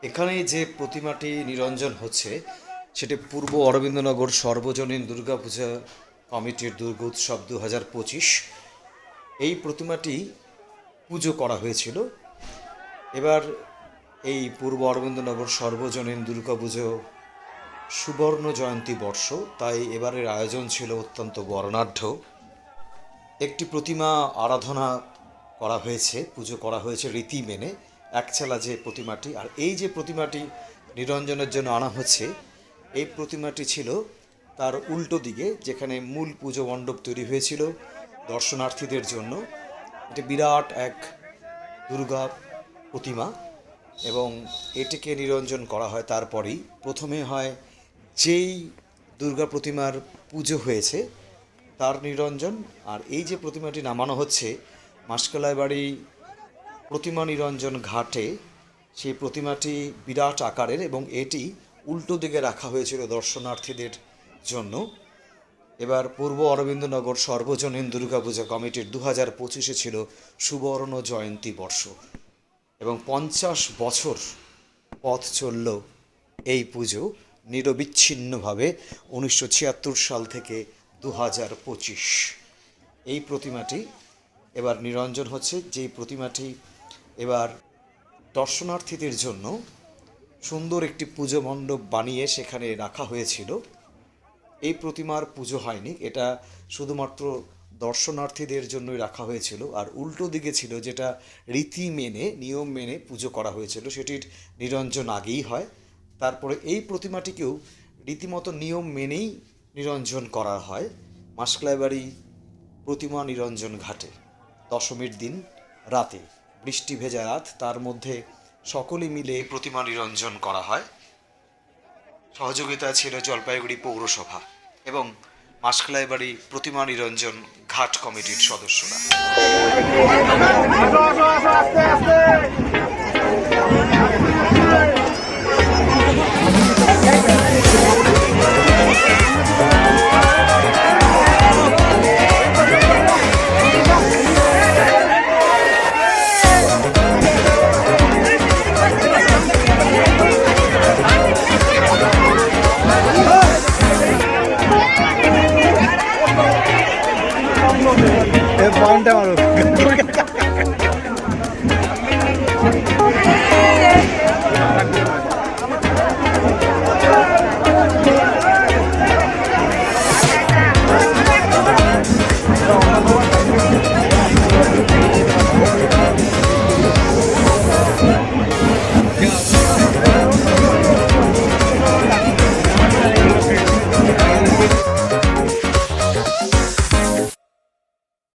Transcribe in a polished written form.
এখানে যে প্রতিমাটি নিরঞ্জন হচ্ছে সেটি পূর্ব অরবিন্দনগর সর্বজনীন দুর্গাপূজা কমিটির দুর্গোৎসব 2025। এই প্রতিমাটি পুজো করা হয়েছিল। এবার এই পূর্ব অরবিন্দনগর সর্বজনীন দুর্গাপুজো সুবর্ণ জয়ন্তী বর্ষ, তাই এবারের আয়োজন ছিল অত্যন্ত বর্ণাঢ্য। একটি প্রতিমা আরাধনা করা হয়েছে, পুজো করা হয়েছে রীতি মেনে, একচালা যে প্রতিমাটি। আর এই যে প্রতিমাটি নিরঞ্জনের জন্য আনা হচ্ছে, এই প্রতিমাটি ছিল তার উল্টো দিকে, যেখানে মূল পুজো মণ্ডপ তৈরি হয়েছিল দর্শনার্থীদের জন্য। এটি বিরাট এক দুর্গা প্রতিমা এবং এটিকে নিরঞ্জন করা হয়। তারপরেই প্রথমে হয় যেই দুর্গা প্রতিমার পুজো হয়েছে তার নিরঞ্জন। আর এই যে প্রতিমাটি নামানো হচ্ছে মাসকালাই বাড়ি প্রতিমা নিরঞ্জন ঘাটে, সেই প্রতিমাটি বিরাট আকারের এবং এটি উল্টো দিকে রাখা হয়েছিল দর্শনার্থীদের জন্য। এবার পূর্ব অরবিন্দনগর সর্বজনীন দুর্গাপূজা কমিটির 2025-এ ছিল সুবর্ণ জয়ন্তী বর্ষ এবং 50 বছর পথ চলল এই পুজো নিরবিচ্ছিন্নভাবে 1976 সাল থেকে 2025। এই প্রতিমাটি এবার নিরঞ্জন হচ্ছে, যেই প্রতিমাটি এবার দর্শনার্থীদের জন্য সুন্দর একটি পুজো মণ্ডপ বানিয়ে সেখানে রাখা হয়েছিল। এই প্রতিমার পুজো হয়নি, এটা শুধুমাত্র দর্শনার্থীদের জন্যই রাখা হয়েছিল। আর উল্টো দিকে ছিল যেটা রীতি মেনে নিয়ম মেনে পুজো করা হয়েছিল, সেটির নিরঞ্জন আগেই হয়। তারপরে এই প্রতিমাটিকেও রীতিমতো নিয়ম মেনেই নিরঞ্জন করা হয় মাসকালাইবাড়ি প্রতিমা নিরঞ্জন ঘাটে। দশমীর দিন রাতে, বৃষ্টি ভেজা রাত, তার মধ্যে সকলে মিলে প্রতিমা নিরঞ্জন করা হয়। সহযোগিতা ছিল জলপাইগুড়ি পৌরসভা এবং মাসকালাইবাড়ি প্রতিমা নিরঞ্জন ঘাট কমিটির সদস্যরা।